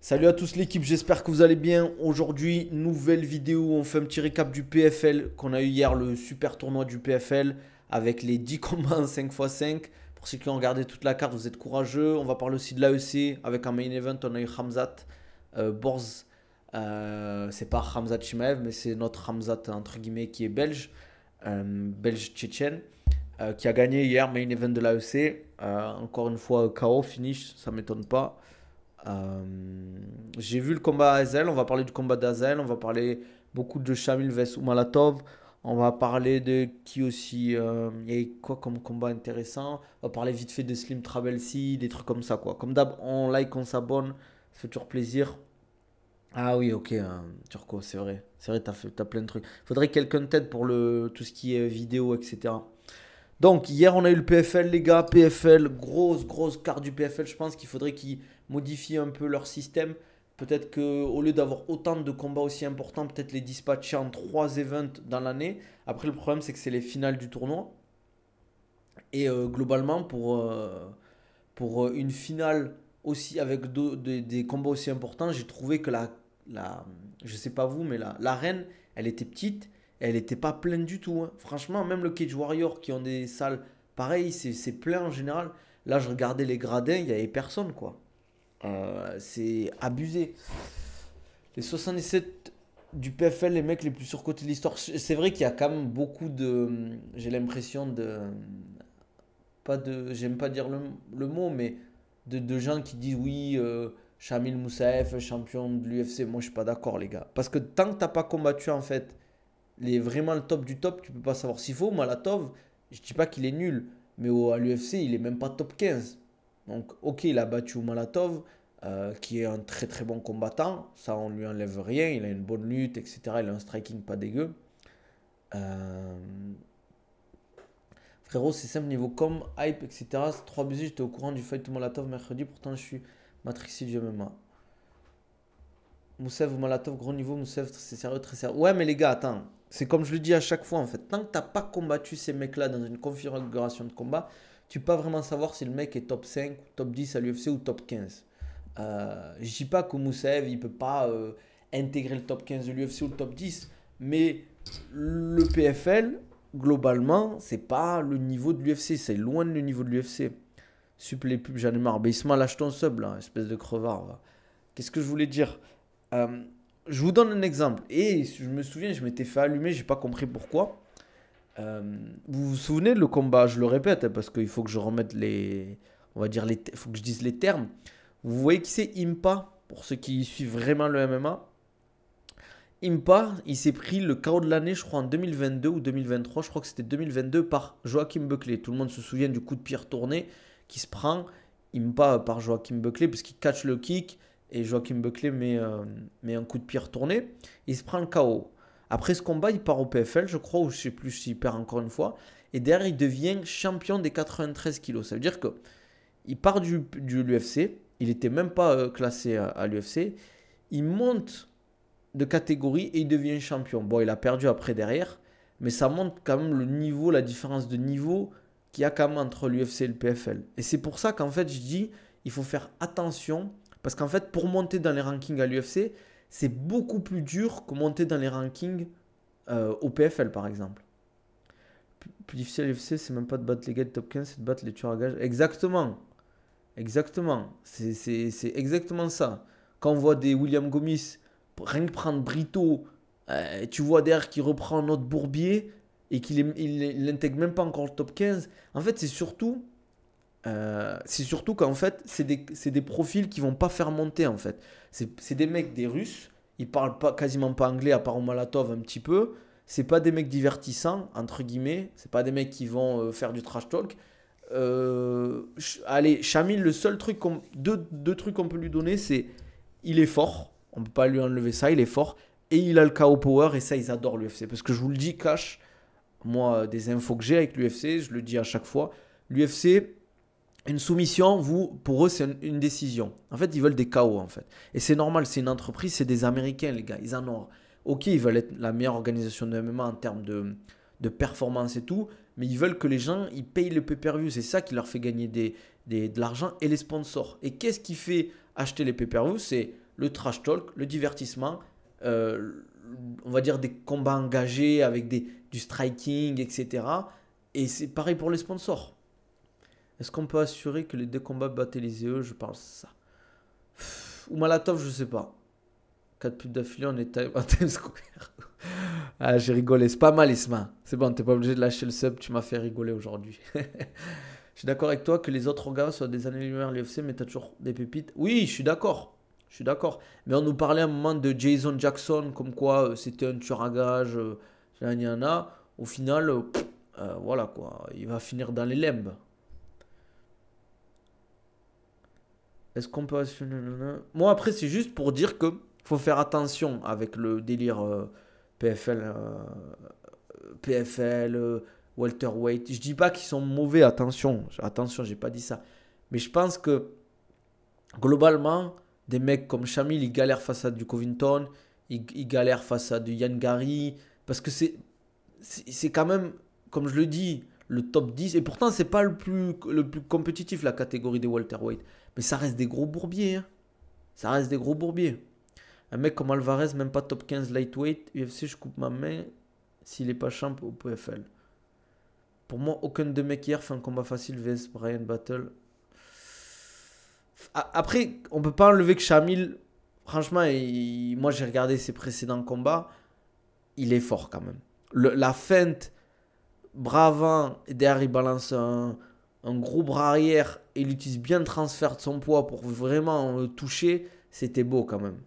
Salut à tous l'équipe, j'espère que vous allez bien. Aujourd'hui, nouvelle vidéo, on fait un petit récap du PFL qu'on a eu hier, le super tournoi du PFL avec les 10 combats en 5x5. Pour ceux qui ont regardé toute la carte, vous êtes courageux. On va parler aussi de l'AEC avec un main event, on a eu Khamzat Borz. C'est pas Khamzat Chimaev, mais c'est notre Khamzat entre guillemets qui est belge, belge tchétchène, qui a gagné hier main event de l'AEC. Encore une fois, KO, finish, ça m'étonne pas. Euh, j'ai vu le combat à Azel, on va parler du combat d'Azel, on va parler beaucoup de Shamil vs Malatov, on va parler de qui aussi, il y a quoi comme combat intéressant, on va parler vite fait de Slim Trabelsi, des trucs comme ça quoi. Comme d'hab, on like, on s'abonne, ça fait toujours plaisir. Ah oui, ok, Turco, c'est vrai, t'as plein de trucs. Faudrait que quelqu'un t'aide pour tout ce qui est vidéo, etc. Donc, hier, on a eu le PFL, les gars. PFL, grosse carte du PFL. Je pense qu'il faudrait qu'ils modifient un peu leur système. Peut-être qu'au lieu d'avoir autant de combats aussi importants, peut-être les dispatcher en 3 events dans l'année. Après, le problème, c'est que c'est les finales du tournoi. Et globalement, pour une finale aussi avec des combats aussi importants, j'ai trouvé que je sais pas vous, mais l'arène, elle était petite et elle n'était pas pleine du tout, hein. Franchement, même le Cage Warrior qui ont des salles pareilles, c'est plein en général. Là, je regardais les gradins, il n'y avait personne, quoi. C'est abusé. Les 77 du PFL, les mecs les plus surcotés de l'histoire. C'est vrai qu'il y a quand même beaucoup de. J'ai l'impression de. Pas de. J'aime pas dire le mot, mais de gens qui disent oui, Shamil Moussaev, champion de l'UFC. Moi, je suis pas d'accord, les gars. Parce que tant que t'as pas combattu, en fait, vraiment le top du top, tu peux pas savoir. S'il faut, Malatov, je dis pas qu'il est nul, mais à l'UFC, il est même pas top 15. Donc, ok, il a battu Malatov, qui est un très bon combattant. Ça, on lui enlève rien. Il a une bonne lutte, etc. Il a un striking pas dégueu. Euh, Frérot, c'est simple, niveau com, hype, etc. 3 BG, j'étais au courant du fight de Malatov mercredi, pourtant je suis matrixé du MMA. Moussev ou Malatov, gros niveau, Moussev, c'est sérieux, très sérieux. Ouais, mais les gars, attends, c'est comme je le dis à chaque fois en fait. Tant que t'as pas combattu ces mecs-là dans une configuration de combat, tu peux pas vraiment savoir si le mec est top 5, top 10 à l'UFC ou top 15. Je dis pas que Moussev, il peut pas intégrer le top 15 de l'UFC ou le top 10, mais le PFL, globalement, c'est pas le niveau de l'UFC, c'est loin de le niveau de l'UFC. Sup les pubs, j'en ai marre. Ben, Isma, lâche ton sub là, espèce de crevard. Va. Qu'est-ce que je voulais dire? Euh, je vous donne un exemple. Et je me souviens, je m'étais fait allumer, j'ai pas compris pourquoi. Euh, vous vous souvenez de le combat? Je le répète, hein, parce qu'il faut que je remette les. On va dire les. Faut que je dise les termes. Vous voyez qui c'est Impa? Pour ceux qui suivent vraiment le MMA. Impa, il s'est pris le KO de l'année, je crois, en 2022 ou 2023. Je crois que c'était 2022 par Joachim Buckley. Tout le monde se souvient du coup de pied retourné qui se prend Impa par Joachim Buckley parce qu'il catch le kick et Joachim Buckley met un coup de pied retourné. Il se prend le KO. Après ce combat, il part au PFL, je crois, ou je sais plus s'il perd encore une fois. Et derrière, il devient champion des 93 kilos. Ça veut dire que il part du l'UFC. Il n'était même pas classé à l'UFC. Il monte de catégorie et il devient champion. Bon, il a perdu après derrière, mais ça montre quand même le niveau, la différence de niveau qu'il y a quand même entre l'UFC et le PFL. Et c'est pour ça qu'en fait, je dis, il faut faire attention, parce qu'en fait, pour monter dans les rankings à l'UFC, c'est beaucoup plus dur que monter dans les rankings au PFL, par exemple. Plus difficile à l'UFC, c'est même pas de battre les gars de top 15, c'est de battre les tueurs à gages. Exactement, exactement. C'est exactement ça. Quand on voit des William Gomis rien que prendre Brito, tu vois derrière qu'il reprend notre Bourbier et qu'il n'intègre même pas encore le top 15. En fait, c'est surtout qu'en fait, c'est des profils qui vont pas faire monter en fait. C'est des mecs, des Russes, ils parlent pas, quasiment pas anglais à part au Malatov un petit peu. C'est pas des mecs divertissants, entre guillemets. C'est pas des mecs qui vont faire du trash talk. Allez, Chamil, le seul truc, deux trucs qu'on peut lui donner, c'est il est fort. On peut pas lui enlever ça, il est fort. Et il a le KO Power, et ça, ils adorent l'UFC. Parce que je vous le dis, cash, moi, des infos que j'ai avec l'UFC, je le dis à chaque fois, l'UFC, une soumission, pour eux, c'est une décision. En fait, ils veulent des KO, en fait. Et c'est normal, c'est une entreprise, c'est des Américains, les gars. Ils en ont. Ok, ils veulent être la meilleure organisation de MMA en termes de performance et tout, mais ils veulent que les gens, ils payent le pay-per-view. C'est ça qui leur fait gagner de l'argent et les sponsors. Et qu'est-ce qui fait acheter les pay-per-view? C'est le trash talk, le divertissement, euh, on va dire des combats engagés avec du striking, etc. Et c'est pareil pour les sponsors. Est-ce qu'on peut assurer que les deux combats battaient les EE? Je pense ça. Ou Malatov, je sais pas. 4 pubs d'affilée, on est à Times Square. Ah, j'ai rigolé. C'est pas mal, Isma. C'est bon, t'es pas obligé de lâcher le sub. Tu m'as fait rigoler aujourd'hui. Je suis d'accord avec toi que les autres gars soient des années-lumière l'UFC, mais t'as toujours des pépites. Oui, je suis d'accord. Je suis d'accord. Mais on nous parlait à un moment de Jason Jackson, comme quoi c'était un tueur à gages. Au final, voilà quoi. Il va finir dans les limbes. Est-ce qu'on peut assurer... Moi, après, c'est juste pour dire que faut faire attention avec le délire PFL, PFL, welterweight. Je dis pas qu'ils sont mauvais, attention, j'ai pas dit ça. Mais je pense que globalement, des mecs comme Shamil, ils galèrent face à du Covington, ils galèrent face à du Yann Gary, parce que c'est quand même, comme je le dis, le top 10. Et pourtant, c'est pas le plus compétitif, la catégorie des welterweight. Mais ça reste des gros bourbiers. Hein. Ça reste des gros bourbiers. Un mec comme Alvarez, même pas top 15 lightweight, UFC, je coupe ma main s'il est pas champ au PFL. Pour moi, aucun de mecs hier fait un combat facile vs Brian Battle. Après, on peut pas enlever que Shamil, franchement, moi j'ai regardé ses précédents combats, il est fort quand même. La feinte, bravant, et derrière il balance un gros bras arrière et il utilise bien le transfert de son poids pour vraiment toucher, c'était beau quand même.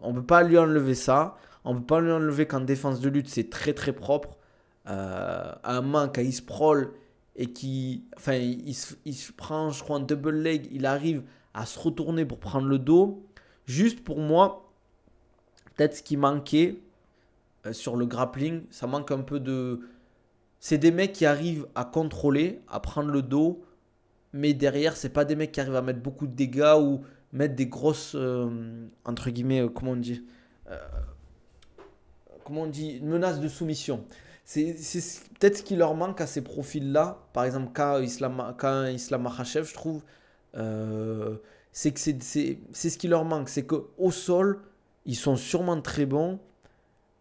On peut pas lui enlever ça. On peut pas lui enlever qu'en défense de lutte, c'est très très propre. À un moment, quand il se prole et enfin, il se prend, je crois, un double leg, il arrive à se retourner pour prendre le dos. Juste pour moi, peut-être ce qui manquait sur le grappling, ça manque un peu de. C'est des mecs qui arrivent à contrôler, à prendre le dos, mais derrière, c'est pas des mecs qui arrivent à mettre beaucoup de dégâts ou mettre des grosses, entre guillemets, comment on dit, une menace de soumission. C'est peut-être ce qui leur manque à ces profils-là. Par exemple, quand Islam Makhachev, je trouve, euh, c'est que c'est ce qui leur manque. C'est qu'au sol, ils sont sûrement très bons,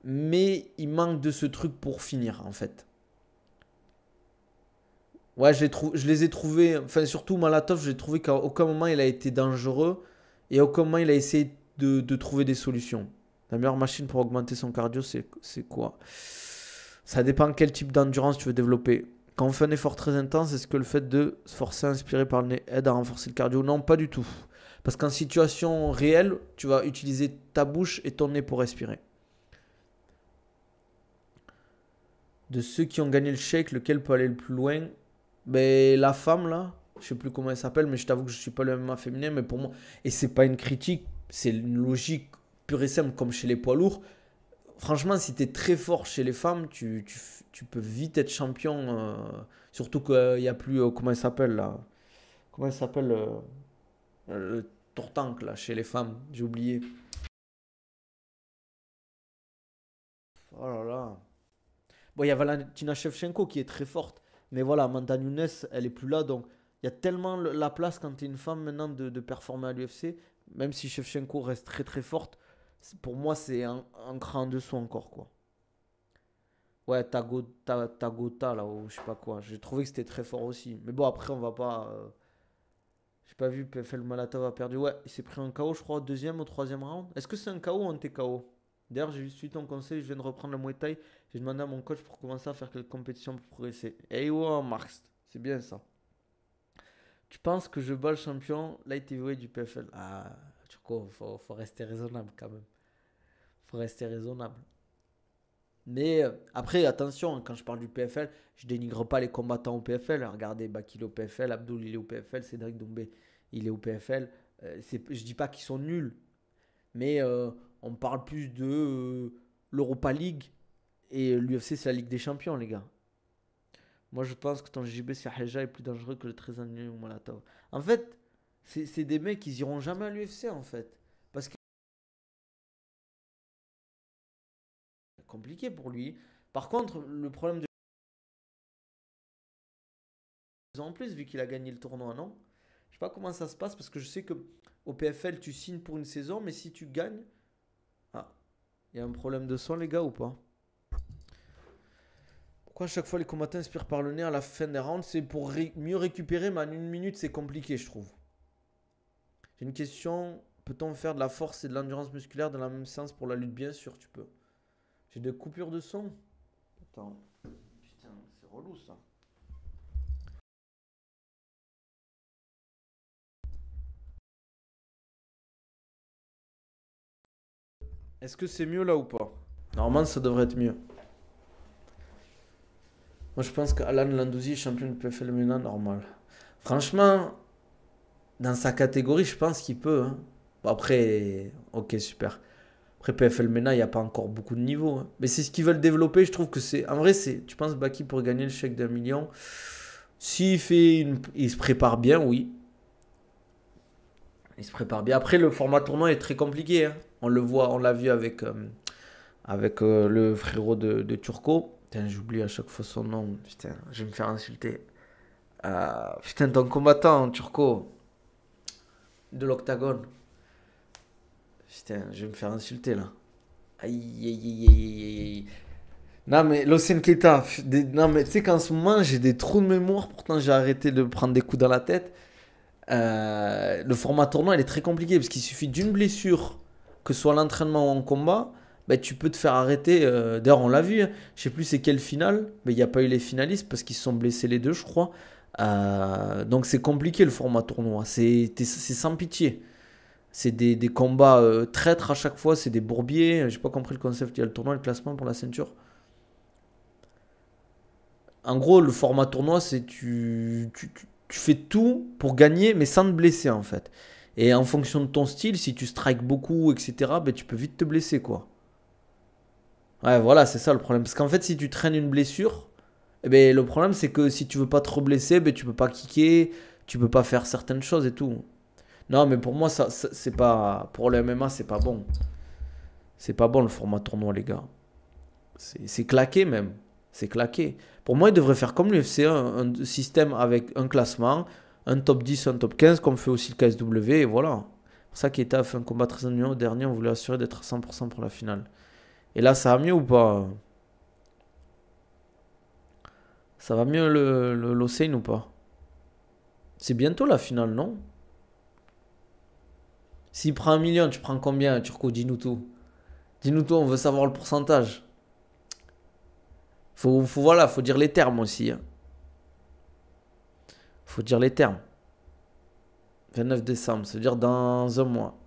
mais il manque de ce truc pour finir, en fait. Ouais, je les ai trouvés, enfin surtout Malatov, j'ai trouvé qu'à aucun moment il a été dangereux et à aucun moment il a essayé de trouver des solutions. La meilleure machine pour augmenter son cardio, c'est quoi? Ça dépend quel type d'endurance tu veux développer. Quand on fait un effort très intense, est-ce que le fait de se forcer à inspirer par le nez aide à renforcer le cardio? Non, pas du tout. Parce qu'en situation réelle, tu vas utiliser ta bouche et ton nez pour respirer. De ceux qui ont gagné le shake, lequel peut aller le plus loin? Ben, la femme, là, je sais plus comment elle s'appelle, mais je t'avoue que je suis pas le MMA féminin, mais pour moi, et c'est pas une critique, c'est une logique pure et simple, comme chez les poids lourds. Franchement, si tu es très fort chez les femmes, tu peux vite être champion, surtout qu'il n'y a plus, comment elle s'appelle, là? Comment elle s'appelle, le tortank, là, chez les femmes, j'ai oublié. Oh là là. Bon, il y a Valentina Shevchenko qui est très forte. Mais voilà, Amanda Nunes, elle est plus là. Donc, il y a tellement la place quand tu es une femme maintenant de performer à l'UFC. Même si Shevchenko reste très très forte, pour moi, c'est un cran en dessous encore, quoi. Ouais, Tagota, là, ou je sais pas quoi. J'ai trouvé que c'était très fort aussi. Mais bon, après, on va pas. J'ai pas vu PFL Malatov a perdu. Ouais, il s'est pris un KO, je crois, au deuxième ou troisième round. Est-ce que c'est un KO ou un TKO? D'ailleurs, j'ai suivi ton conseil, je viens de reprendre le Muay Thai. J'ai demandé à mon coach pour commencer à faire quelques compétitions pour progresser. Eh ouais, Marx, c'est bien ça. Tu penses que je bats le champion light heavyweight du PFL? Ah, Turco, faut rester raisonnable quand même. Faut rester raisonnable. Mais après, attention, hein, quand je parle du PFL, je dénigre pas les combattants au PFL. Regardez, Bakil au PFL, Abdul il est au PFL, Cédric Doumbé il est au PFL. Je dis pas qu'ils sont nuls, mais on parle plus de l'Europa League et l'UFC c'est la Ligue des Champions, les gars. Moi je pense que ton JB Siaheja est plus dangereux que le très ou Molatov. En fait, c'est des mecs qui iront jamais à l'UFC en fait. Parce que c'est compliqué pour lui. Par contre, le problème de en plus, vu qu'il a gagné le tournoi, non? Je sais pas comment ça se passe parce que je sais que au PFL, tu signes pour une saison, mais si tu gagnes... Ah, il y a un problème de son, les gars, ou pas? Pourquoi à chaque fois les combattants inspirent par le nez à la fin des rounds? C'est pour mieux récupérer, mais en une minute, c'est compliqué, je trouve. J'ai une question. Peut-on faire de la force et de l'endurance musculaire dans la même séance pour la lutte? Bien sûr, tu peux. J'ai des coupures de son. Attends. Putain, c'est relou ça. Est-ce que c'est mieux là ou pas? Normalement, ça devrait être mieux. Moi, je pense qu'Alan Landouzi est champion de PFL maintenant, normal. Franchement, dans sa catégorie, je pense qu'il peut. Hein. Bon, après, ok, super. Après PFL MENA, il n'y a pas encore beaucoup de niveaux. Hein. Mais c'est ce qu'ils veulent développer. Je trouve que c'est. En vrai, c'est. Tu penses Baki pour gagner le chèque d'1 million? S'il fait une... Il se prépare bien, oui. Il se prépare bien. Après, le format tournoi est très compliqué. Hein. On le voit, on l'a vu avec le frérot de Turco. Putain, j'oublie à chaque fois son nom. Putain, je vais me faire insulter. Putain, ton combattant, Turco, de l'Octagone. Putain, je vais me faire insulter là. Aïe, aïe, aïe, aïe, aïe, aïe. Non, mais Lucien Keita. Non, mais tu sais qu'en ce moment, j'ai des trous de mémoire. Pourtant, j'ai arrêté de prendre des coups dans la tête. Le format tournoi, il est très compliqué parce qu'il suffit d'une blessure, que ce soit l'entraînement ou en combat, ben, tu peux te faire arrêter. D'ailleurs, on l'a vu. Hein. Je sais plus c'est quelle finale, mais il n'y a pas eu les finalistes parce qu'ils se sont blessés les deux, je crois. Donc c'est compliqué le format tournoi. C'est sans pitié. C'est des combats traîtres à chaque fois. C'est des bourbiers. J'ai pas compris le concept. Il y a le tournoi, le classement pour la ceinture. En gros, le format tournoi, c'est tu fais tout pour gagner, mais sans te blesser en fait. Et en fonction de ton style, si tu strikes beaucoup, etc., ben, tu peux vite te blesser quoi. Ouais, voilà, c'est ça le problème. Parce qu'en fait, si tu traînes une blessure, eh ben, le problème c'est que si tu veux pas trop blesser, ben, tu peux pas kicker, tu peux pas faire certaines choses et tout. Non, mais pour moi, c'est pas. Pour le MMA, c'est pas bon. C'est pas bon le format tournoi, les gars. C'est claqué même. C'est claqué. Pour moi, il devrait faire comme l'UFC, un système avec un classement, un top 10, un top 15, comme fait aussi le KSW, et voilà. C'est pour ça qu'Eta a fait un combat très ennuyeux. Au dernier, on voulait assurer d'être à 100% pour la finale. Et là, ça va mieux ou pas? Ça va mieux l'Océan ou pas? C'est bientôt la finale, non? S'il prend 1 million, tu prends combien, Turco? Dis-nous tout. Dis-nous tout, on veut savoir le pourcentage. Voilà, faut dire les termes aussi. Hein. Faut dire les termes. 29 décembre, ça veut dire dans un mois.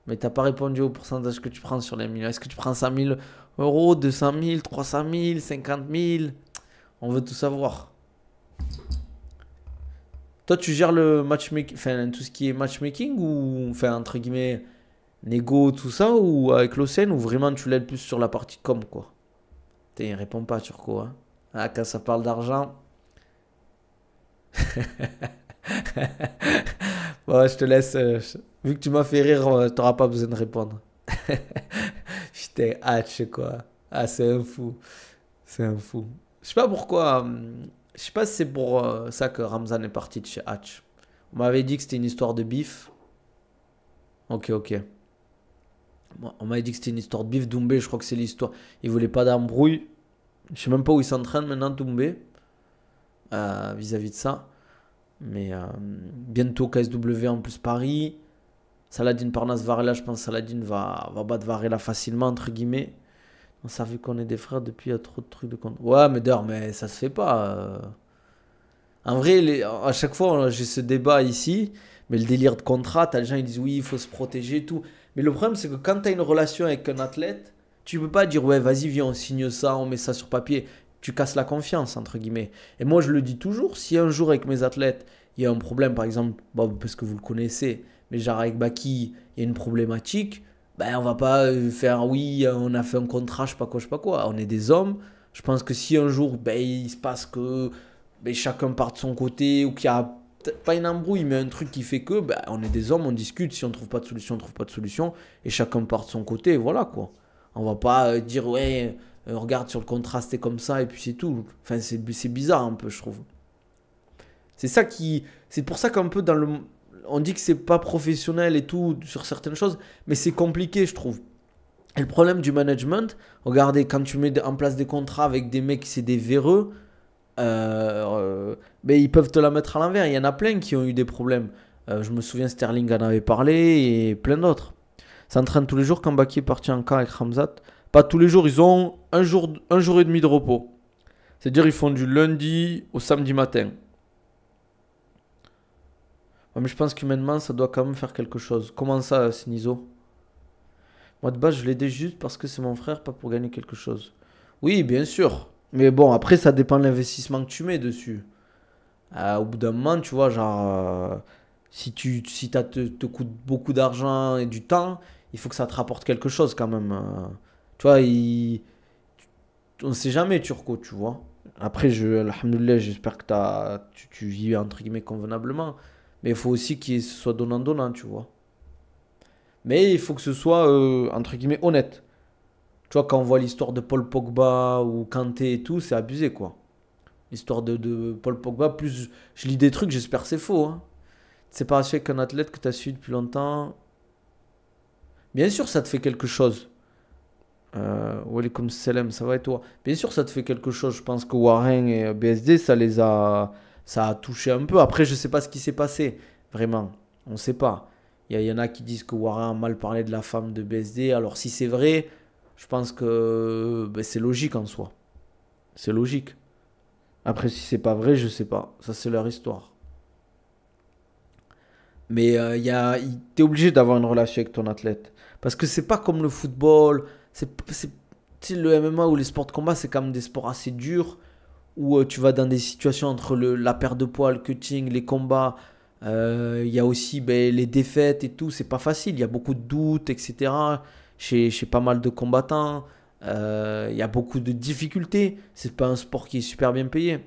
Mais t'as pas répondu au pourcentage que tu prends sur les millions. Est-ce que tu prends 100 000 euros, 200 000, 300 000, 50 000? On veut tout savoir. Toi, tu gères le matchmaking, enfin tout ce qui est matchmaking ou, enfin entre guillemets, négo, tout ça, ou avec l'Océan, ou vraiment tu l'aides plus sur la partie com, quoi? Putain, il répond pas, Turco, hein. Ah, quand ça parle d'argent. Bon, je te laisse. Vu que tu m'as fait rire, t'auras pas besoin de répondre. Putain, Hatch, quoi. Ah, c'est un fou. C'est un fou. Je sais pas pourquoi. Je sais pas si c'est pour ça que Ramzan est parti de chez Hatch. On m'avait dit que c'était une histoire de bif. Ok, ok. Bon, on m'avait dit que c'était une histoire de bif. Doumbé, je crois que c'est l'histoire. Il voulait pas d'embrouille. Je sais même pas où il s'entraîne maintenant, Doumbé. Vis-à-vis de ça. Mais bientôt KSW en plus Paris. Saladin Parnasse Varela, je pense que Saladin va battre Varela facilement, entre guillemets. On savait qu'on est des frères depuis, il y a trop de trucs de compte. Ouais, mais d'ailleurs, mais ça se fait pas. En vrai, à chaque fois, j'ai ce débat ici, mais le délire de contrat, t'as les gens qui disent oui, il faut se protéger et tout. Mais le problème, c'est que quand t'as une relation avec un athlète, tu peux pas dire ouais, vas-y, viens, on signe ça, on met ça sur papier. Tu casses la confiance, entre guillemets. Et moi, je le dis toujours, si un jour avec mes athlètes, il y a un problème, par exemple, bon, parce que vous le connaissez, mais genre avec Baki, il y a une problématique, ben on va pas faire oui, on a fait un contrat, je sais pas quoi, je sais pas quoi. On est des hommes. Je pense que si un jour, ben, il se passe que ben, chacun part de son côté ou qu'il y a pas une embrouille, mais un truc qui fait que ben, on est des hommes, on discute. Si on trouve pas de solution, on trouve pas de solution. Et chacun part de son côté, et voilà quoi. On va pas dire ouais, regarde sur le contrat, c'était comme ça, et puis c'est tout. Enfin, c'est bizarre un peu, je trouve. C'est ça qui. C'est pour ça qu'un peu dans on dit que c'est pas professionnel et tout sur certaines choses, mais c'est compliqué, je trouve. Et le problème du management, regardez, quand tu mets en place des contrats avec des mecs, c'est des véreux, mais ils peuvent te la mettre à l'envers. Il y en a plein qui ont eu des problèmes. Je me souviens, Sterling en avait parlé et plein d'autres. Ça entraîne tous les jours quand Baki est parti en camp avec Ramzat. Pas tous les jours, ils ont un jour et demi de repos. C'est-à-dire ils font du lundi au samedi matin. Ouais, mais je pense qu'humainement, ça doit quand même faire quelque chose. Comment ça, Sinizo? Moi, de base, je l'aidais juste parce que c'est mon frère, pas pour gagner quelque chose. Oui, bien sûr. Mais bon, après, ça dépend de l'investissement que tu mets dessus. Au bout d'un moment, tu vois, genre, si ça te coûte beaucoup d'argent et du temps, il faut que ça te rapporte quelque chose quand même. Tu vois, on ne sait jamais, Turco, tu vois. Après, alhamdoulilah, j'espère que tu vis entre guillemets convenablement. Mais il faut aussi que ce soit donnant-donnant, tu vois. Mais il faut que ce soit, entre guillemets, honnête. Tu vois, quand on voit l'histoire de Paul Pogba ou Kanté et tout, c'est abusé, quoi. L'histoire de Paul Pogba, plus je lis des trucs, j'espère que c'est faux. Hein. Séparation avec un athlète que tu as suivi depuis longtemps. Bien sûr, ça te fait quelque chose. Walaikum salam, ça va et toi? Bien sûr, ça te fait quelque chose. Je pense que Warren et BSD, ça a touché un peu. Après, je sais pas ce qui s'est passé. Vraiment, on sait pas. Il y en a qui disent que Warren a mal parlé de la femme de BSD. Alors, si c'est vrai, je pense que ben, c'est logique en soi. C'est logique. Après, si c'est pas vrai, je sais pas. Ça, c'est leur histoire. Mais t'es obligé d'avoir une relation avec ton athlète. Parce que c'est pas comme le football. Tu sais, le MMA ou les sports de combat, c'est quand même des sports assez durs. Où tu vas dans des situations entre la perte de poids, le cutting, les combats. Il y a aussi ben, les défaites et tout. C'est pas facile. Il y a beaucoup de doutes, etc. Chez pas mal de combattants. Il y a beaucoup de difficultés. C'est pas un sport qui est super bien payé.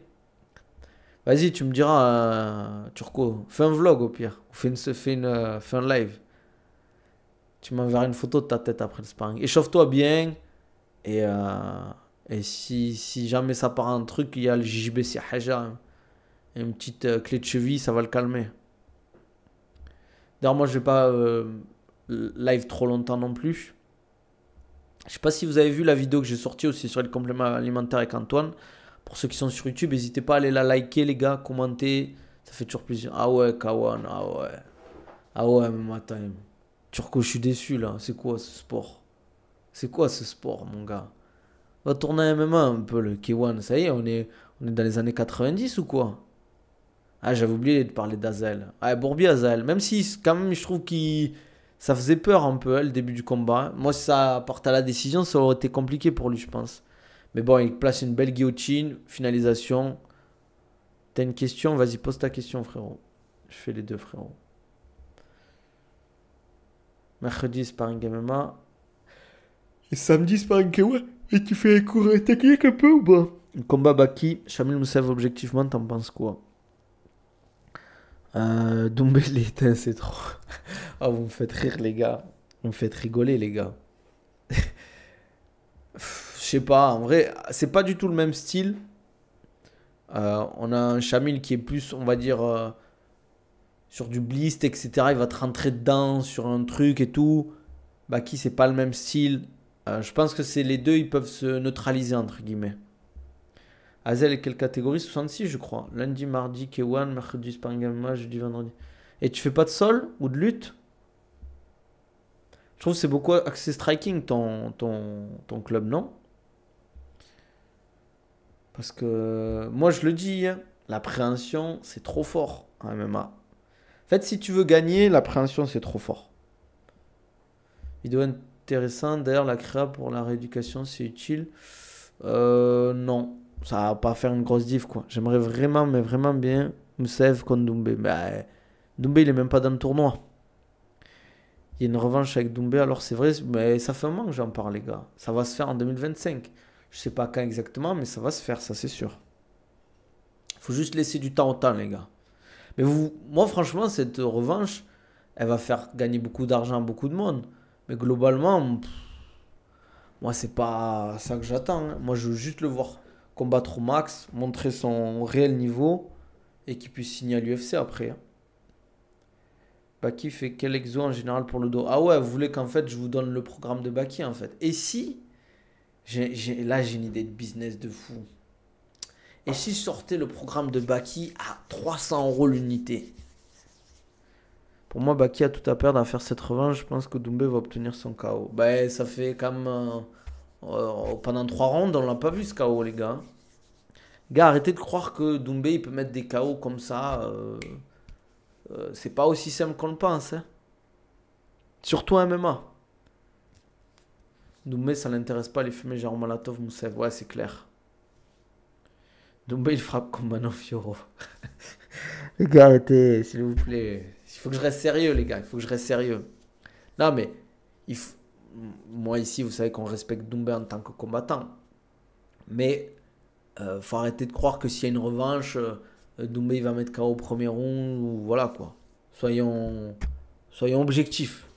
Vas-y, tu me diras, Turco, fais un vlog au pire. Ou fais un live. Tu m'enverras une photo de ta tête après le sparring. Échauffe-toi bien. Et, si jamais ça part un truc, il y a le JJBC Haja. Hein. Et une petite clé de cheville, ça va le calmer. D'ailleurs, moi, je vais pas live trop longtemps non plus. Je sais pas si vous avez vu la vidéo que j'ai sortie aussi sur le complément alimentaire avec Antoine. Pour ceux qui sont sur YouTube, n'hésitez pas à aller la liker, les gars, commenter. Ça fait toujours plaisir. Ah ouais, Kawan, ah ouais. Ah ouais, mais attends. Turco, je suis déçu là. C'est quoi ce sport? C'est quoi ce sport, mon gars? On va tourner un MMA un peu, le K1. Ça y est, on est dans les années 90 ou quoi? Ah, j'avais oublié de parler d'Azel. Ah, Bourbi Azel. Même si, quand même, je trouve qu'il. Ça faisait peur un peu, hein, le début du combat. Moi, si ça porte à la décision, ça aurait été compliqué pour lui, je pense. Mais bon, il place une belle guillotine. Finalisation. T'as une question? Vas-y, pose ta question, frérot. Je fais les deux, frérot. Mercredi, sparring MMA. Et samedi, sparring K1. Et tu fais un cours technique un peu ou pas? Combat Baki. Shamil Moussav, objectivement, t'en penses quoi? Doumbélé, c'est trop. Oh, vous me faites rire, les gars. Vous me faites rigoler, les gars. Je sais pas, en vrai, c'est pas du tout le même style. On a un Shamil qui est plus, on va dire, sur du blist, etc. Il va te rentrer dedans sur un truc et tout. Baki, c'est pas le même style. Je pense que c'est les deux, ils peuvent se neutraliser, entre guillemets. Azel est quelle catégorie? 66, je crois. Lundi, mardi, K1, mercredi, sparring MMA, jeudi, vendredi. Et tu fais pas de sol ou de lutte? Je trouve que c'est beaucoup axé striking ton club, non? Parce que moi, je le dis, hein, l'appréhension, c'est trop fort en MMA. En fait, si tu veux gagner, l'appréhension, c'est trop fort. Vidéo intéressante. D'ailleurs, la créa pour la rééducation, c'est utile. Non. Ça va pas faire une grosse diff, quoi. J'aimerais vraiment, mais vraiment bien Moussev contre Doumbé. Mais Doumbé, il est même pas dans le tournoi. Il y a une revanche avec Doumbé, alors c'est vrai, mais ça fait un moment que j'en parle, les gars. Ça va se faire en 2025. Je sais pas quand exactement, mais ça va se faire, ça c'est sûr. Faut juste laisser du temps au temps, les gars. Mais moi, franchement, cette revanche, elle va faire gagner beaucoup d'argent à beaucoup de monde. Mais globalement, moi, c'est pas ça que j'attends. Hein. Moi, je veux juste le voir combattre au max, montrer son réel niveau et qu'il puisse signer à l'UFC après. Hein. Baki fait quel exo en général pour le dos? Ah ouais, vous voulez qu'en fait je vous donne le programme de Baki en fait. Et si, là j'ai une idée de business de fou. Et si je sortais le programme de Baki à 300 € l'unité? Pour moi, Baki a tout à perdre à faire cette revanche. Je pense que Doumbé va obtenir son KO. Ben, ça fait quand même. Pendant 3 rounds, on l'a pas vu ce KO, les gars. Gars, arrêtez de croire que Doumbé il peut mettre des KO comme ça. C'est pas aussi simple qu'on le pense. Hein. Surtout en MMA. Doumbé, ça l'intéresse pas les fumées genre Malatov, Moussev. Ouais, c'est clair. Doumbé, il frappe comme Manon Fioro. Les gars, arrêtez, s'il vous plaît. Il faut que je reste sérieux, les gars. Il faut que je reste sérieux. Non, mais il faut- moi, ici, vous savez qu'on respecte Doumbé en tant que combattant. Mais faut arrêter de croire que s'il y a une revanche, Doumbé il va mettre KO au premier round. Ou voilà quoi. Soyons objectifs.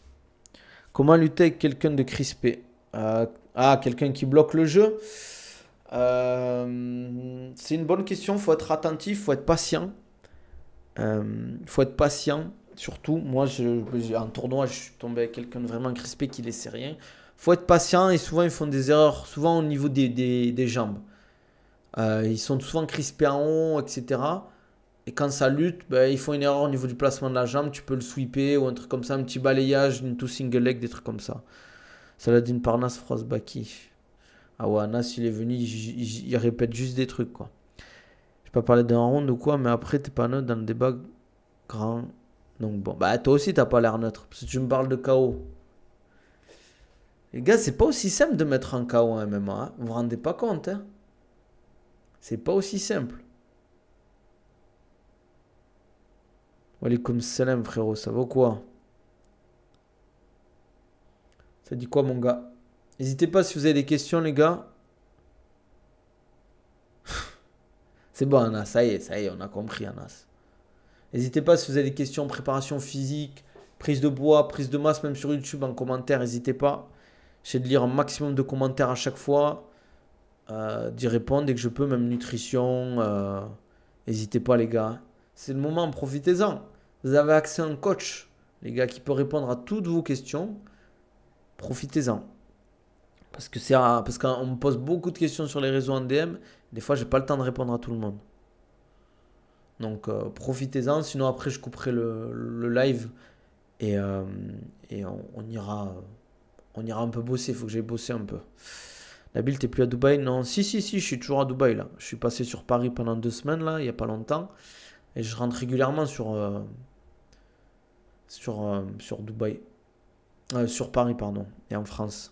Comment lutter avec quelqu'un de crispé? Quelqu'un qui bloque le jeu. C'est une bonne question. Faut être attentif, faut être patient. Faut être patient. Surtout, moi, en tournoi, je suis tombé avec quelqu'un de vraiment crispé qui laissait rien. Faut être patient et souvent, ils font des erreurs, souvent au niveau des jambes. Ils sont souvent crispés en haut, etc. Et quand ça lutte, ben, ils font une erreur au niveau du placement de la jambe. Tu peux le sweeper ou un truc comme ça, un petit balayage, une tout single leg, des trucs comme ça. Saladin Parnasse, Frost Baki. Ah ouais, Nas, il est venu, il répète juste des trucs, quoi. Je vais pas parler d'un round ou quoi, mais après, t'es pas neutre dans le débat grand. Donc bon, bah toi aussi, t'as pas l'air neutre. Parce que tu me parles de KO. Les gars, c'est pas aussi simple de mettre un KO en MMA. Hein. Vous vous rendez pas compte, hein. C'est pas aussi simple. Walaikum salam, frérot, ça vaut quoi? Ça dit quoi, mon gars? N'hésitez pas si vous avez des questions, les gars. C'est bon, Anas, ça y est, on a compris, Anas. N'hésitez pas si vous avez des questions, préparation physique, prise de poids, prise de masse, même sur YouTube, en commentaire, n'hésitez pas. J'essaie de lire un maximum de commentaires à chaque fois, d'y répondre dès que je peux, même nutrition. N'hésitez pas, les gars. C'est le moment, profitez-en. Vous avez accès à un coach, les gars, qui peut répondre à toutes vos questions. Profitez-en. Parce qu'on me pose beaucoup de questions sur les réseaux en DM. Des fois, j'ai pas le temps de répondre à tout le monde. Donc, profitez-en. Sinon, après, je couperai le live et, on ira un peu bosser. Il faut que j'aille bosser un peu. Nabil, t'es plus à Dubaï? Non. Si, je suis toujours à Dubaï là. Je suis passé sur Paris pendant 2 semaines là, il y a pas longtemps. Et je rentre régulièrement sur Dubaï. Sur Paris, pardon. Et en France.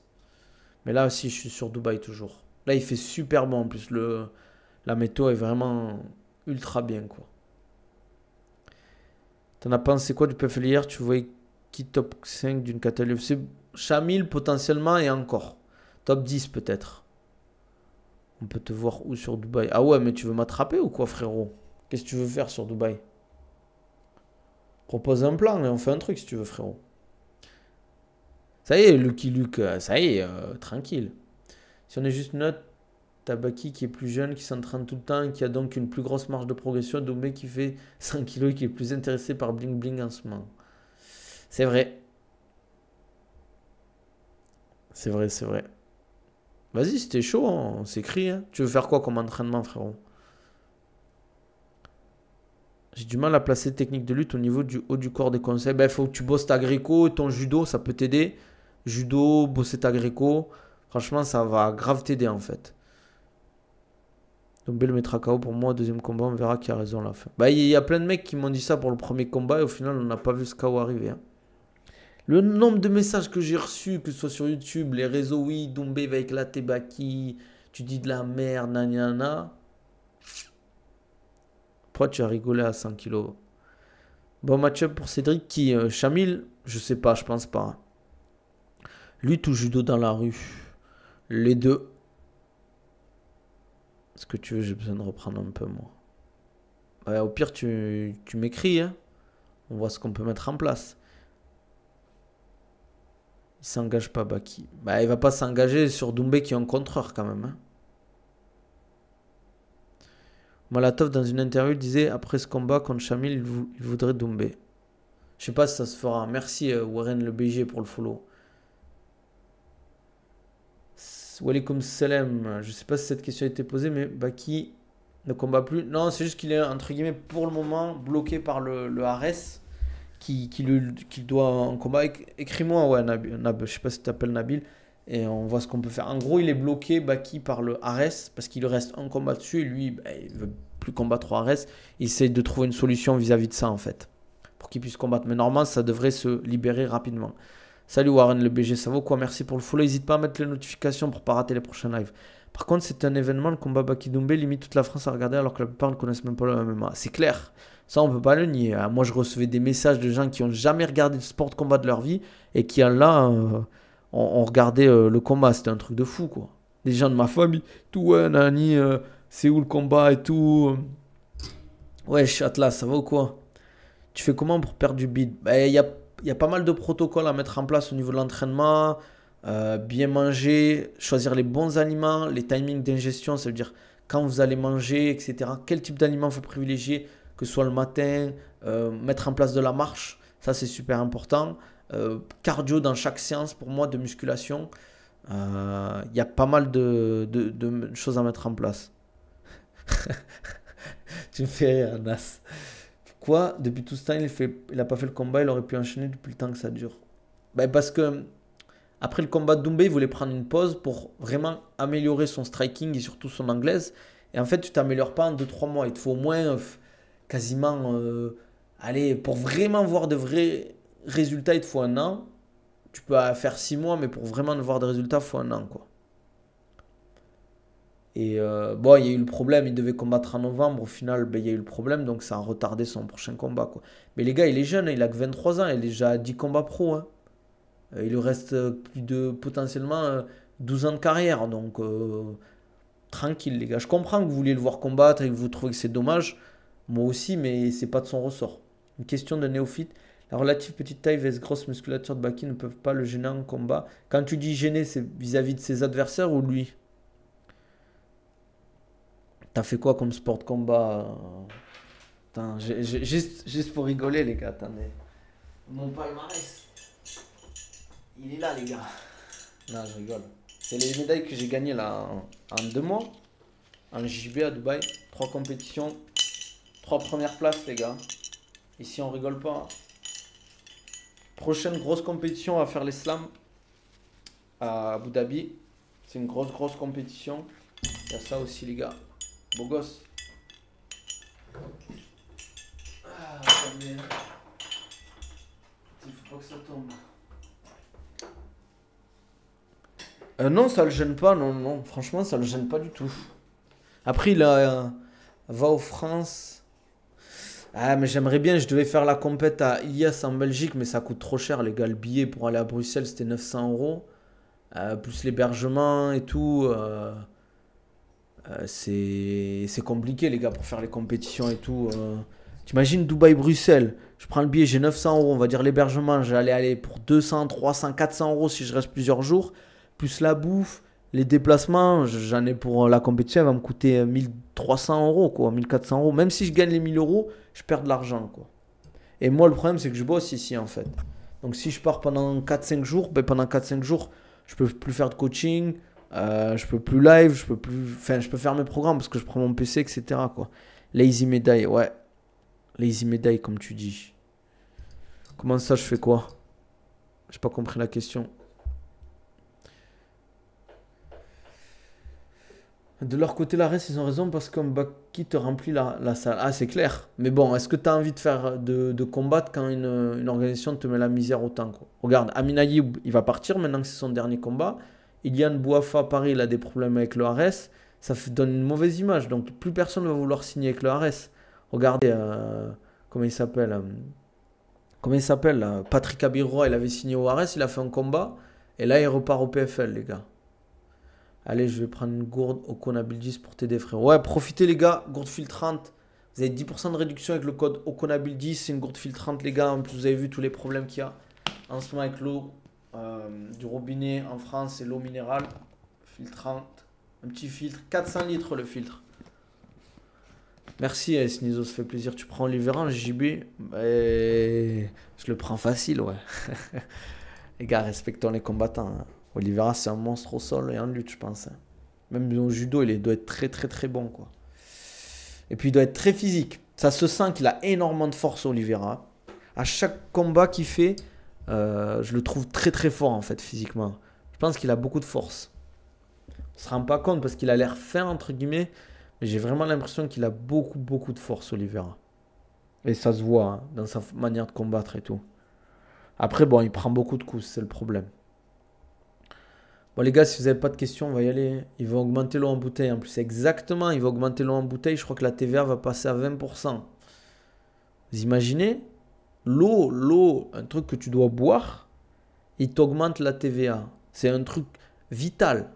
Mais là aussi, je suis sur Dubaï toujours. Là, il fait super bon en plus. La météo est vraiment ultra bien, quoi. T'en as pensé quoi du PFL hier? Tu voyais qui top 5 d'une catégorie UFC? Chamil potentiellement et encore. Top 10 peut-être. On peut te voir où sur Dubaï? Ah ouais, mais tu veux m'attraper ou quoi, frérot? Qu'est-ce que tu veux faire sur Dubaï? Propose un plan et on fait un truc si tu veux, frérot. Ça y est, Lucky Luke, ça y est, tranquille. Si on est juste neutre, t'as Baki qui est plus jeune, qui s'entraîne tout le temps et qui a donc une plus grosse marge de progression. Doumbé qui fait 100 kilos et qui est plus intéressé par bling bling en ce moment. C'est vrai. C'est vrai, c'est vrai. Vas-y, c'était chaud, hein, on s'écrit. Hein. Tu veux faire quoi comme entraînement, frérot? J'ai du mal à placer technique de lutte au niveau du haut du corps des conseils. Ben, faut que tu bosses ta gréco, ton judo, ça peut t'aider. Judo, bosser ta gréco. Franchement, ça va grave t'aider en fait. Donc Bell mettra KO pour moi, deuxième combat, on verra qui a raison à la fin. Bah, il y a plein de mecs qui m'ont dit ça pour le premier combat et au final, on n'a pas vu ce KO arriver. Hein. Le nombre de messages que j'ai reçus, que ce soit sur YouTube, les réseaux, oui, Doumbé va éclater Baki, tu dis de la merde, nanana. Pourquoi tu as rigolé à 100 kilos? Bon match-up pour Cédric qui, Chamil, je sais pas, je pense pas. Lutte ou judo dans la rue? Les deux. Ce que tu veux, j'ai besoin de reprendre un peu, moi. Ouais, au pire, tu m'écris, hein. On voit ce qu'on peut mettre en place. Il s'engage pas, Baki. Bah, il va pas s'engager sur Doumbé qui est un contreur, quand même. Hein. Malatov, dans une interview, disait après ce combat contre Chamil, il voudrait Doumbé. Je sais pas si ça se fera. Merci Warren le BG pour le follow. Walaikum salam. Je sais pas si cette question a été posée, mais Baki ne combat plus. Non, c'est juste qu'il est entre guillemets pour le moment bloqué par le Ares qui doit en combat. Écris-moi, ouais, je sais pas si tu t'appelles Nabil. Et on voit ce qu'on peut faire. En gros, il est bloqué, Baki, par le Ares parce qu'il lui reste un combat dessus et lui, bah, il veut plus combattre au Ares. Il essaye de trouver une solution vis-à-vis de ça en fait pour qu'il puisse combattre. Mais normalement, ça devrait se libérer rapidement. Salut Warren le BG, ça vaut quoi? Merci pour le follow. N'hésite pas à mettre les notifications pour pas rater les prochains lives. Par contre, c'est un événement, le combat Baki Doumbé, limite toute la France à regarder alors que la plupart ne connaissent même pas le MMA. C'est clair, ça on peut pas le nier. Moi je recevais des messages de gens qui ont jamais regardé le sport de combat de leur vie et qui là ont regardé le combat. C'était un truc de fou quoi. Des gens de ma famille, tout ouais, Nani, c'est où le combat et tout. Wesh, Atlas, ça va ou quoi? Tu fais comment pour perdre du bide? Il y a pas mal de protocoles à mettre en place au niveau de l'entraînement. Bien manger, choisir les bons aliments, les timings d'ingestion, ça veut dire quand vous allez manger, etc. Quel type d'aliments faut privilégier, que ce soit le matin, mettre en place de la marche, ça c'est super important. Cardio dans chaque séance pour moi de musculation. Il y a pas mal de choses à mettre en place. Tu me fais rire, Nas. Pourquoi, depuis tout ce temps, il a pas fait le combat, il aurait pu enchaîner depuis le temps que ça dure? Parce que après le combat de Doumbé, il voulait prendre une pause pour vraiment améliorer son striking et surtout son anglaise. Et en fait, tu t'améliores pas en 2-3 mois. Il te faut au moins quasiment... allez, pour vraiment voir de vrais résultats, il te faut un an. Tu peux faire 6 mois, mais pour vraiment voir des résultats, il faut un an, quoi. Et bon, il y a eu le problème, il devait combattre en novembre. Au final, il y a eu le problème, donc ça a retardé son prochain combat, quoi. Mais les gars, il est jeune, hein, il a que 23 ans, il a déjà 10 combats pro, hein. Il lui reste plus de potentiellement 12 ans de carrière. Donc, tranquille, les gars. Je comprends que vous vouliez le voir combattre et que vous trouvez que c'est dommage. Moi aussi, mais c'est pas de son ressort. Une question de néophyte. La relative petite taille vs grosse musculature de Baki ne peuvent pas le gêner en combat. Quand tu dis gêner, c'est vis-à-vis de ses adversaires ou lui? T'as fait quoi comme sport de combat? Attends, juste pour rigoler, les gars. Attendez. Mon palmarès. Il est là, les gars. Non, je rigole. C'est les médailles que j'ai gagnées là en 2 mois. En JB à Dubaï. 3 compétitions. 3 premières places, les gars. Ici, on rigole pas. Prochaine grosse compétition à faire les slams à Abu Dhabi. C'est une grosse compétition. Il y a ça aussi, les gars. Beau gosse. Ah, attendez. Il faut pas que ça tombe. Non, ça le gêne pas, non, franchement, ça le gêne pas du tout. Après, va aux France. Ah, mais j'aimerais bien, je devais faire la compète à Ilias en Belgique, mais ça coûte trop cher, les gars. Le billet pour aller à Bruxelles, c'était 900 euros. Plus l'hébergement et tout. C'est compliqué, les gars, pour faire les compétitions et tout. T'imagines Dubaï-Bruxelles, je prends le billet, j'ai 900 euros, on va dire l'hébergement, j'allais aller pour 200, 300, 400 euros si je reste plusieurs jours. Plus la bouffe, les déplacements, j'en ai pour la compétition, elle va me coûter 1300 euros, quoi, 1400 euros. Même si je gagne les 1000 euros, je perds de l'argent, quoi. Et moi, le problème, c'est que je bosse ici, en fait. Donc, si je pars pendant 4-5 jours, pendant 4-5 jours, je peux plus faire de coaching, je peux plus live, je peux faire mes programmes parce que je prends mon PC, etc., quoi. Lazy médaille, ouais. Lazy médaille, comme tu dis. Comment ça, je fais quoi? J'ai pas compris la question. De leur côté, la reste, ils ont raison parce qu'un Baki te remplit la salle. Ah, c'est clair. Mais bon, est-ce que tu as envie de combattre quand une organisation te met la misère autant, quoi? Regarde, Amin Ayoub, il va partir maintenant que c'est son dernier combat. Ilian Bouafa, pareil, il a des problèmes avec le Ares. Ça donne une mauvaise image. Donc, plus personne ne va vouloir signer avec le Ares. Regardez, comment il s'appelle comment il s'appelle là, Patrick Abiroa, il avait signé au Ares, il a fait un combat. Et là, il repart au PFL, les gars. Allez, je vais prendre une gourde au Okonabil 10 pour t'aider, frère. Ouais, profitez, les gars. Gourde filtrante. Vous avez 10% de réduction avec le code Okonabil 10. C'est une gourde filtrante, les gars. En plus, vous avez vu tous les problèmes qu'il y a en ce moment avec l'eau du robinet en France. C'est l'eau minérale filtrante. Un petit filtre. 400 litres, le filtre. Merci, Snizo, ça fait plaisir. Tu prends Oliveira en JB? Je le prends facile, ouais. Les gars, respectons les combattants, hein. Oliveira, c'est un monstre au sol et en lutte, je pense, hein. Même au judo, il doit être très très très bon, quoi. Et puis il doit être très physique. Ça se sent qu'il a énormément de force, Oliveira. À chaque combat qu'il fait, je le trouve très très fort, en fait, physiquement. Je pense qu'il a beaucoup de force. On se rend pas compte parce qu'il a l'air fin, entre guillemets. Mais j'ai vraiment l'impression qu'il a beaucoup beaucoup de force, Oliveira. Et ça se voit, hein, dans sa manière de combattre et tout. Après, bon, il prend beaucoup de coups, c'est le problème. Bon, les gars, si vous n'avez pas de questions, on va y aller. Il va augmenter l'eau en bouteille. En plus, exactement, il va augmenter l'eau en bouteille. Je crois que la TVA va passer à 20%. Vous imaginez? L'eau, un truc que tu dois boire, il t'augmente la TVA. C'est un truc vital.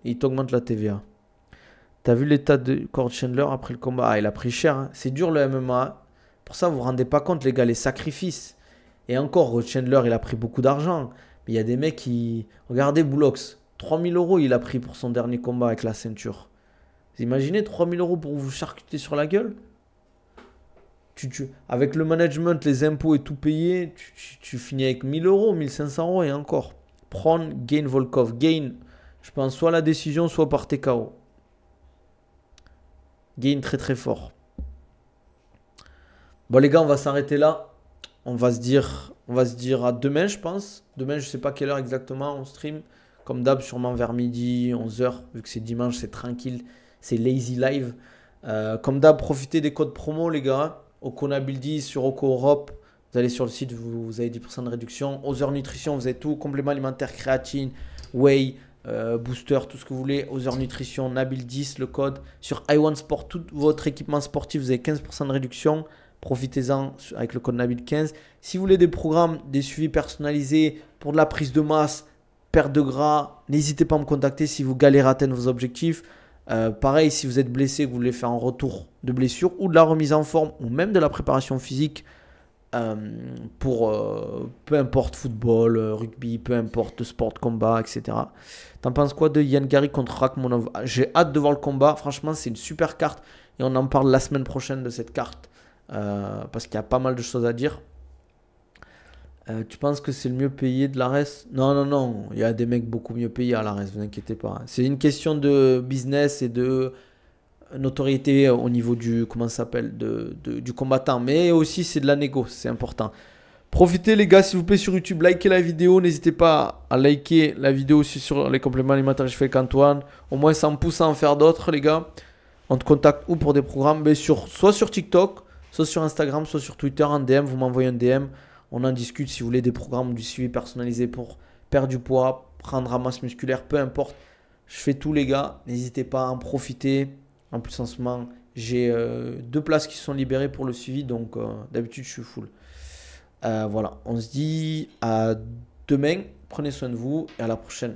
Il t'augmente la TVA. T'as vu l'état de Cord Chandler après le combat? Ah, il a pris cher, hein. C'est dur le MMA. Pour ça, vous vous rendez pas compte, les gars, les sacrifices. Et encore, Chandler, il a pris beaucoup d'argent. Mais il y a des mecs qui... Regardez Boulox. 3000 euros, il a pris pour son dernier combat avec la ceinture. Vous imaginez 3000 euros pour vous charcuter sur la gueule? Avec le management, les impôts et tout payé, tu finis avec 1000 euros, 1500 euros et encore. Prendre Gain Volkov. Gain, je pense, soit la décision, soit par TKO. Gain très très fort. Bon les gars, on va s'arrêter là. On va se dire à demain, je pense. Demain, je sais pas quelle heure exactement on stream. Comme d'hab, sûrement vers midi, 11h. Vu que c'est dimanche, c'est tranquille. C'est lazy live. Comme d'hab, profitez des codes promo, les gars. Okonabil 10 sur Oko Europe. Vous allez sur le site, vous avez 10% de réduction. Other Nutrition, vous avez tout. Complément alimentaire, créatine, whey, booster, tout ce que vous voulez. Other Nutrition, Nabil 10, le code. Sur iOne Sport, tout votre équipement sportif, vous avez 15% de réduction. Profitez-en avec le code Nabil15. Si vous voulez des programmes, des suivis personnalisés pour de la prise de masse, perte de gras, n'hésitez pas à me contacter si vous galérez à atteindre vos objectifs. Pareil, si vous êtes blessé, que vous voulez faire un retour de blessure ou de la remise en forme ou même de la préparation physique pour peu importe football, rugby, peu importe sport de combat, etc. T'en penses quoi de Yann Gary contre Rakhmonov? J'ai hâte de voir le combat. Franchement, c'est une super carte et on en parle la semaine prochaine de cette carte. Parce qu'il y a pas mal de choses à dire. Tu penses que c'est le mieux payé de l'Ares? Non, non, non. Il y a des mecs beaucoup mieux payés à l'Ares, vous inquiétez pas. C'est une question de business et de notoriété au niveau du, comment ça s'appelle, du combattant. Mais aussi, c'est de la négo, c'est important. Profitez, les gars, s'il vous plaît, sur YouTube. Likez la vidéo. N'hésitez pas à liker la vidéo aussi sur les compléments alimentaires que je fais avec Antoine. Au moins, ça me pousse à en faire d'autres, les gars. On te contacte où pour des programmes? Mais soit sur TikTok, soit sur Instagram, soit sur Twitter, en DM, vous m'envoyez un DM. On en discute si vous voulez des programmes, du suivi personnalisé pour perdre du poids, prendre en masse musculaire, peu importe. Je fais tout, les gars. N'hésitez pas à en profiter. En plus, en ce moment, j'ai 2 places qui sont libérées pour le suivi. Donc, d'habitude, je suis full. Voilà, on se dit à demain. Prenez soin de vous et à la prochaine.